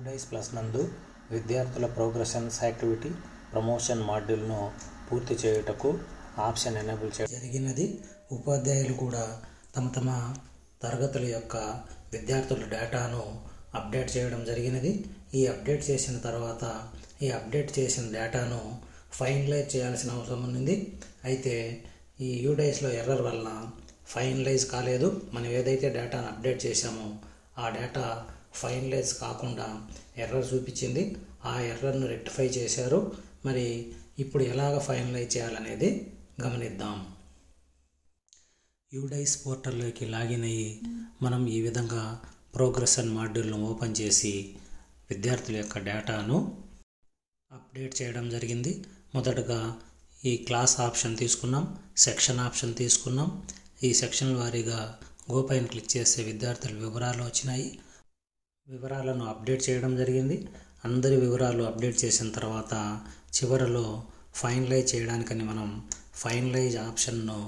UDICE plus నందు విద్యార్థుల progressions activity promotion మాడ్యూల్ను పూర్తి చేయుటకు ఆప్షన్ ఎనేబుల్ చేయడం జరిగినది. ఉపాధ్యాయులు కూడా తమ తరగతుల యొక్క విద్యార్థుల డేటాను అప్డేట్ చేయడం జరిగినది. ఈ అప్డేట్ చేసిన తర్వాత ఈ అప్డేట్ చేసిన డేటాను ఫైనలైజ్ చేయాల్సిన అవసరం ఉంది. అయితే ఈ UDICEలో ఎర్రర్ వలన ఫైనలైజ్ కాలేదు. మనం ఏదైతే డేటాను అప్డేట్ చేశామో ఆ డేటా ఫైనలైజ్ కాకుండా ఎర్రర్ చూపించింది. ఆ ఎర్రర్ను రెక్టిఫై చేశారు. మరి ఇప్పుడు ఎలాగ ఫైనలైజ్ చేయాలనేది గమనిద్దాం. UDICE పోర్టల్లోకి లాగిన్ అయ్యి మనం ఈ విధంగా ప్రోగ్రెషన్ మాడ్యూల్ను ఓపెన్ చేసి విద్యార్థుల యొక్క డేటాను అప్డేట్ చేయడం జరిగింది. మొదటగా ఈ క్లాస్ ఆప్షన్ తీసుకున్నాం, సెక్షన్ ఆప్షన్ తీసుకున్నాం. ఈ సెక్షన్ వారీగా గో పైన క్లిక్ చేస్తే విద్యార్థుల వివరాలు వచ్చినాయి. వివరాలను అప్డేట్ చేయడం జరిగింది. అందరి వివరాలు అప్డేట్ చేసిన తర్వాత చివరలో ఫైనలైజ్ చేయడానికని మనం ఫైనలైజ్ ఆప్షన్ను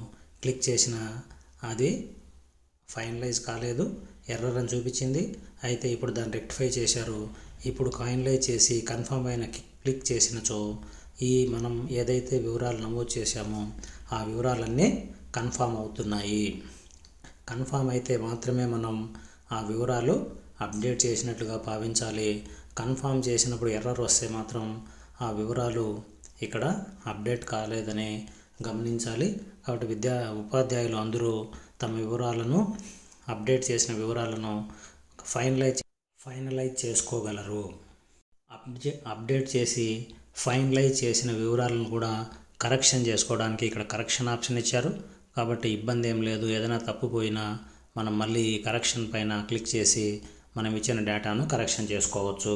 క్లిక్ చేసిన అది ఫైనలైజ్ కాలేదు, ఎర్రర్ అని చూపించింది. అయితే ఇప్పుడు దాన్ని రెక్టిఫై చేశారు. ఇప్పుడు ఫైనలైజ్ చేసి కన్ఫర్మ్ అయిన క్లిక్ చేసినచో మనం ఏదైతే వివరాలు నమోదు చేశామో ఆ వివరాలన్నీ కన్ఫర్మ్ అవుతున్నాయి. కన్ఫర్మ్ అయితే మాత్రమే మనం ఆ వివరాలు అప్డేట్ చేసినట్లుగా భావించాలి. కన్ఫర్మ్ చేసినప్పుడు ఎర్రర్ వస్తే మాత్రం ఆ వివరాలు ఇక్కడ అప్డేట్ కాలేదని గమనించాలి. కాబట్టి ఉపాధ్యాయులు అందరూ తమ వివరాలను అప్డేట్ చేసిన వివరాలను ఫైనలైజ్ చేసుకోగలరు. అప్డేట్ చేసి ఫైనలైజ్ చేసిన వివరాలను కూడా కరెక్షన్ చేసుకోవడానికి ఇక్కడ కరెక్షన్ ఆప్షన్ ఇచ్చారు. కాబట్టి ఇబ్బంది ఏం లేదు. ఏదైనా తప్పుపోయినా మనం మళ్ళీ కరెక్షన్ పైన క్లిక్ చేసి మనం ఇచ్చిన డేటాను కరెక్షన్ చేసుకోవచ్చు.